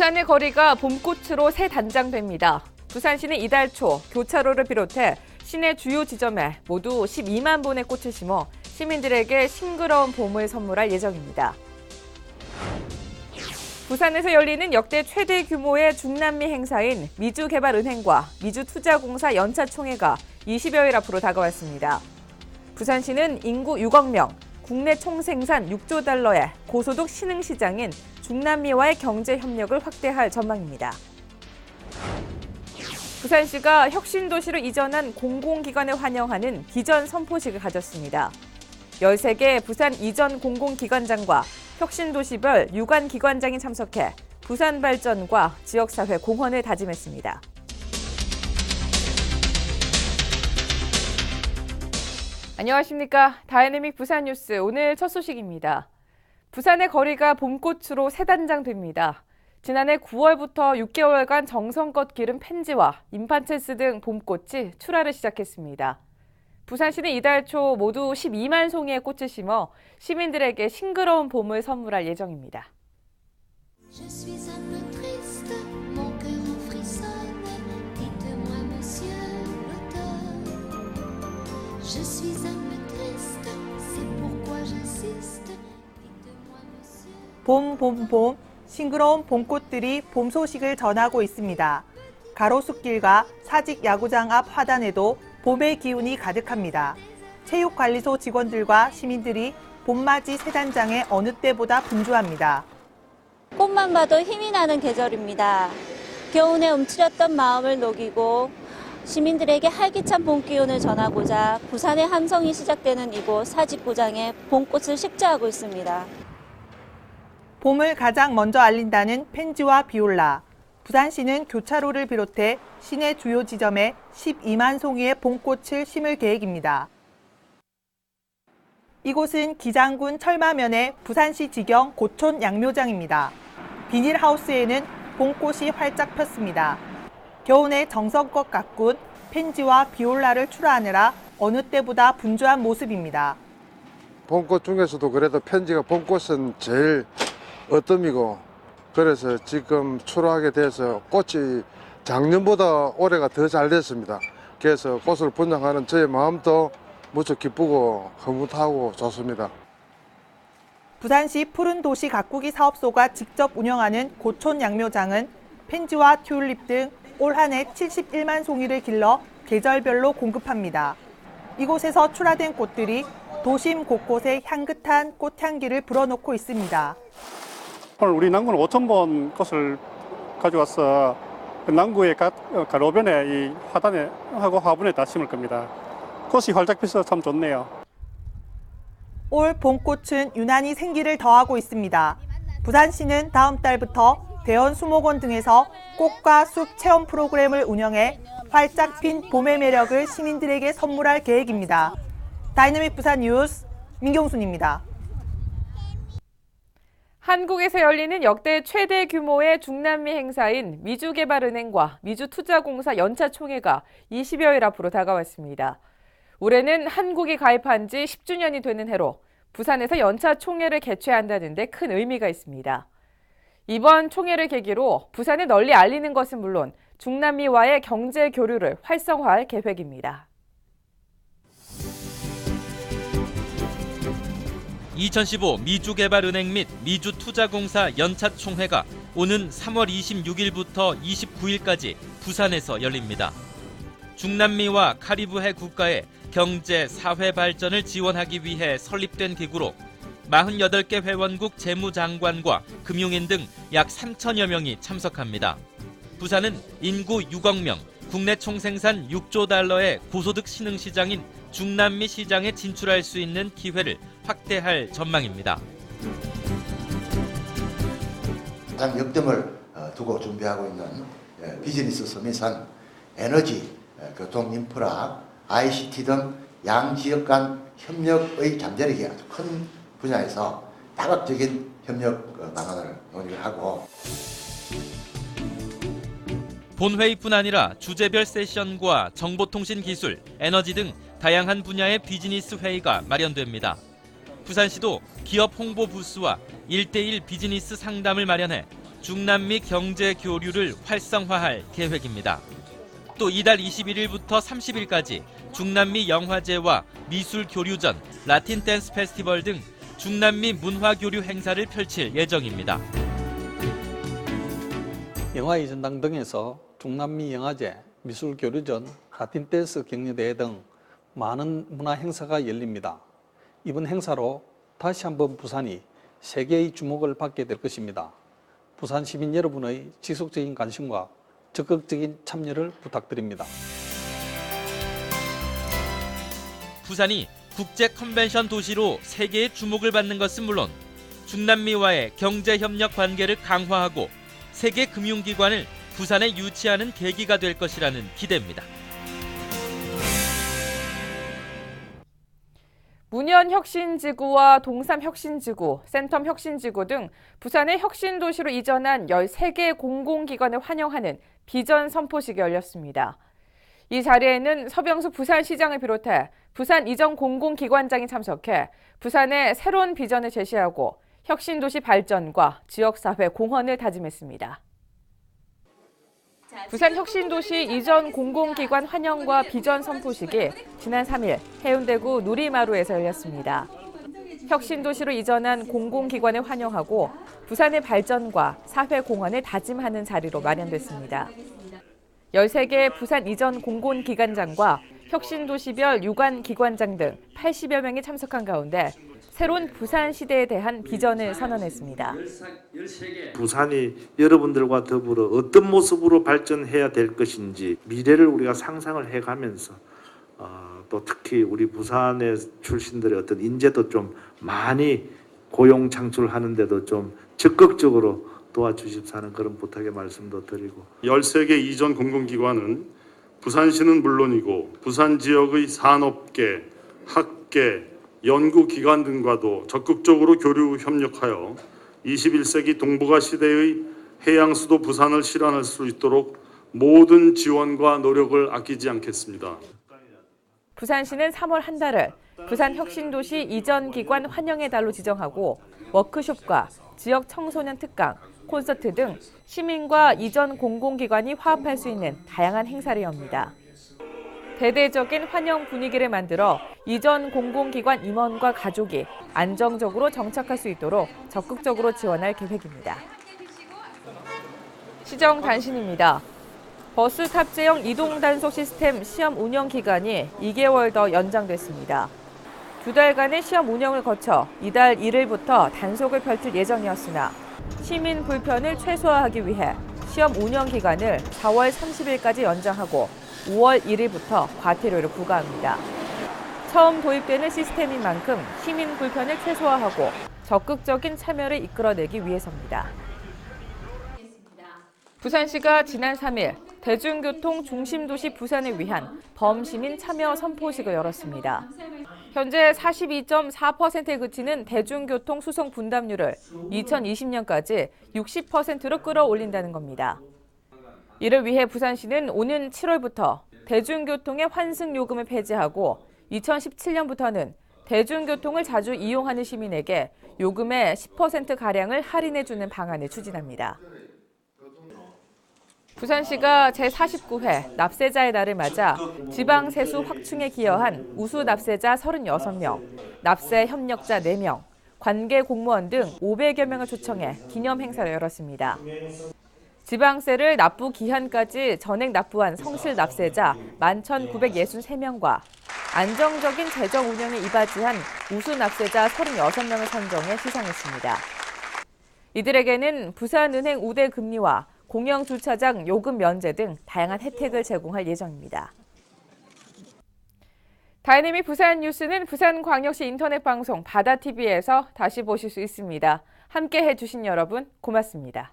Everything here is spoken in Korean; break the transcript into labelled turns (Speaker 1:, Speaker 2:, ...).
Speaker 1: 부산의 거리가 봄꽃으로 새 단장됩니다. 부산시는 이달 초 교차로를 비롯해 시내 주요 지점에 모두 12만 본의 꽃을 심어 시민들에게 싱그러운 봄을 선물할 예정입니다. 부산에서 열리는 역대 최대 규모의 중남미 행사인 미주개발은행과 미주투자공사 연차총회가 20여일 앞으로 다가왔습니다. 부산시는 인구 6억 명, 국내 총생산 6조 달러의 고소득 신흥시장인 중남미와의 경제 협력을 확대할 전망입니다. 부산시가 혁신도시로 이전한 공공기관을 환영하는 기전 선포식을 가졌습니다. 13개 부산 이전 공공기관장과 혁신도시별 유관기관장이 참석해 부산 발전과 지역사회 공헌을 다짐했습니다. 안녕하십니까. 다이내믹 부산 뉴스 오늘 첫 소식입니다. 부산의 거리가 봄꽃으로 새 단장됩니다. 지난해 9월부터 6개월간 정성껏 기른 펜지와 임판체스 등 봄꽃이 출하를 시작했습니다. 부산시는 이달 초 모두 12만 송이의 꽃을 심어 시민들에게 싱그러운 봄을 선물할 예정입니다.
Speaker 2: 봄, 싱그러운 봄꽃들이 봄 소식을 전하고 있습니다. 가로수길과 사직 야구장 앞 화단에도 봄의 기운이 가득합니다. 체육관리소 직원들과 시민들이 봄맞이 새 단장에 어느 때보다 분주합니다.
Speaker 3: 꽃만 봐도 힘이 나는 계절입니다. 겨우내 움츠렸던 마음을 녹이고 시민들에게 활기찬 봄 기운을 전하고자 부산의 함성이 시작되는 이곳 사직구장에 봄꽃을 식재하고 있습니다.
Speaker 2: 봄을 가장 먼저 알린다는 펜지와 비올라. 부산시는 교차로를 비롯해 시내 주요 지점에 12만 송이의 봄꽃을 심을 계획입니다. 이곳은 기장군 철마면의 부산시 지경 고촌 양묘장입니다. 비닐하우스에는 봄꽃이 활짝 폈습니다. 겨우내 정성껏 가꾼 펜지와 비올라를 출하하느라 어느 때보다 분주한 모습입니다.
Speaker 4: 봄꽃 중에서도 그래도 펜지가 봄꽃은 제일 어뜸이고 그래서 지금 출하하게 돼서 꽃이 작년보다 올해가 더 잘 됐습니다. 그래서 꽃을 분양하는 저의 마음도 무척 기쁘고 흐뭇하고 좋습니다.
Speaker 2: 부산시 푸른도시 가꾸기 사업소가 직접 운영하는 고촌 양묘장은 펜지와 튤립 등 올 한 해 71만 송이를 길러 계절별로 공급합니다. 이곳에서 출하된 꽃들이 도심 곳곳에 향긋한 꽃향기를 불어넣고 있습니다.
Speaker 5: 오늘 우리 남구는 5,000본 꽃을 가져와서 남구의 가로변에 이 화단에 하고 화분에 다 심을 겁니다. 꽃이 활짝 피어서 참 좋네요.
Speaker 2: 올 봄꽃은 유난히 생기를 더하고 있습니다. 부산시는 다음 달부터 대원 수목원 등에서 꽃과 숲 체험 프로그램을 운영해 활짝 핀 봄의 매력을 시민들에게 선물할 계획입니다. 다이내믹 부산 뉴스 민경순입니다.
Speaker 1: 한국에서 열리는 역대 최대 규모의 중남미 행사인 미주개발은행과 미주투자공사 연차총회가 20여일 앞으로 다가왔습니다. 올해는 한국이 가입한 지 10주년이 되는 해로 부산에서 연차총회를 개최한다는 데 큰 의미가 있습니다. 이번 총회를 계기로 부산에 널리 알리는 것은 물론 중남미와의 경제 교류를 활성화할 계획입니다.
Speaker 6: 2015 미주개발은행 및 미주투자공사 연차총회가 오는 3월 26일부터 29일까지 부산에서 열립니다. 중남미와 카리브해 국가의 경제, 사회 발전을 지원하기 위해 설립된 기구로 48개 회원국 재무장관과 금융인 등 약 3천여 명이 참석합니다. 부산은 인구 6억 명, 국내 총생산 6조 달러의 고소득 신흥시장인 중남미 시장에 진출할 수 있는 기회를 확대할 전망입니다.
Speaker 7: 당 역점을 두고 준비하고 있는 비즈니스 서밋은 에너지, 교통 인프라, ICT 등 양지역 간 협력의 잠재력이 아주 큰 분야에서 다각적인 협력 방안을 논의를 하고
Speaker 6: 본회의뿐 아니라 주제별 세션과 정보통신 기술, 에너지 등 다양한 분야의 비즈니스 회의가 마련됩니다. 부산시도 기업 홍보 부스와 1:1 비즈니스 상담을 마련해 중남미 경제 교류를 활성화할 계획입니다. 또 이달 21일부터 30일까지 중남미 영화제와 미술 교류전, 라틴 댄스 페스티벌 등 중남미 문화 교류 행사를 펼칠 예정입니다.
Speaker 8: 영화의 전당 등에서 중남미 영화제, 미술 교류전, 라틴 댄스 격려대회 등 많은 문화 행사가 열립니다. 이번 행사로 다시 한번 부산이 세계의 주목을 받게 될 것입니다. 부산 시민 여러분의 지속적인 관심과 적극적인 참여를 부탁드립니다.
Speaker 6: 부산이 국제 컨벤션 도시로 세계의 주목을 받는 것은 물론 중남미와의 경제 협력 관계를 강화하고 세계 금융기관을 부산에 유치하는 계기가 될 것이라는 기대입니다.
Speaker 1: 문현혁신지구와 동삼혁신지구, 센텀혁신지구 등 부산의 혁신도시로 이전한 13개 공공기관을 환영하는 비전 선포식이 열렸습니다. 이 자리에는 서병수 부산시장을 비롯해 부산 이전 공공기관장이 참석해 부산의 새로운 비전을 제시하고 혁신도시 발전과 지역사회 공헌을 다짐했습니다. 부산 혁신도시 이전 공공기관 환영과 비전 선포식이 지난 3일 해운대구 누리마루에서 열렸습니다. 혁신도시로 이전한 공공기관을 환영하고 부산의 발전과 사회 공헌을 다짐하는 자리로 마련됐습니다. 13개 부산 이전 공공기관장과 혁신도시별 유관기관장 등 80여 명이 참석한 가운데 새로운 부산 시대에 대한 비전을 선언했습니다.
Speaker 9: 부산이 여러분들과 더불어 어떤 모습으로 발전해야 될 것인지 미래를 우리가 상상을 해가면서 또 특히 우리 부산의 출신들의 어떤 인재도 좀 많이 고용 창출하는 데도 좀 적극적으로 도와주십사 하는 그런 부탁의 말씀도 드리고
Speaker 10: 13개 이전 공공기관은 부산시는 물론이고 부산 지역의 산업계, 학계, 연구기관 등과도 적극적으로 교류 협력하여 21세기 동북아 시대의 해양수도 부산을 실현할 수 있도록 모든 지원과 노력을 아끼지 않겠습니다.
Speaker 1: 부산시는 3월 한 달을 부산혁신도시 이전기관 환영의 달로 지정하고 워크숍과 지역 청소년 특강, 콘서트 등 시민과 이전 공공기관이 화합할 수 있는 다양한 행사를 엽니다. 대대적인 환영 분위기를 만들어 이전 공공기관 임원과 가족이 안정적으로 정착할 수 있도록 적극적으로 지원할 계획입니다. 시정 단신입니다. 버스 탑재형 이동 단속 시스템 시험 운영 기간이 2개월 더 연장됐습니다. 2달간의 시험 운영을 거쳐 이달 1일부터 단속을 펼칠 예정이었으나 시민 불편을 최소화하기 위해 시험 운영 기간을 4월 30일까지 연장하고 5월 1일부터 과태료를 부과합니다. 처음 도입되는 시스템인 만큼 시민 불편을 최소화하고 적극적인 참여를 이끌어내기 위해서입니다. 부산시가 지난 3일 대중교통 중심도시 부산을 위한 범시민 참여 선포식을 열었습니다. 현재 42.4%에 그치는 대중교통 수송 분담률을 2020년까지 60%로 끌어올린다는 겁니다. 이를 위해 부산시는 오는 7월부터 대중교통의 환승 요금을 폐지하고 2017년부터는 대중교통을 자주 이용하는 시민에게 요금의 10%가량을 할인해주는 방안을 추진합니다. 부산시가 제49회 납세자의 날을 맞아 지방세수 확충에 기여한 우수 납세자 36명, 납세 협력자 4명, 관계 공무원 등 500여 명을 초청해 기념 행사를 열었습니다. 지방세를 납부 기한까지 전액 납부한 성실 납세자 11,963명과 안정적인 재정 운영에 이바지한 우수 납세자 36명을 선정해 시상했습니다. 이들에게는 부산은행 우대 금리와 공영주차장 요금 면제 등 다양한 혜택을 제공할 예정입니다. 다이내믹 부산 뉴스는 부산광역시 인터넷 방송 바다TV에서 다시 보실 수 있습니다. 함께해 주신 여러분 고맙습니다.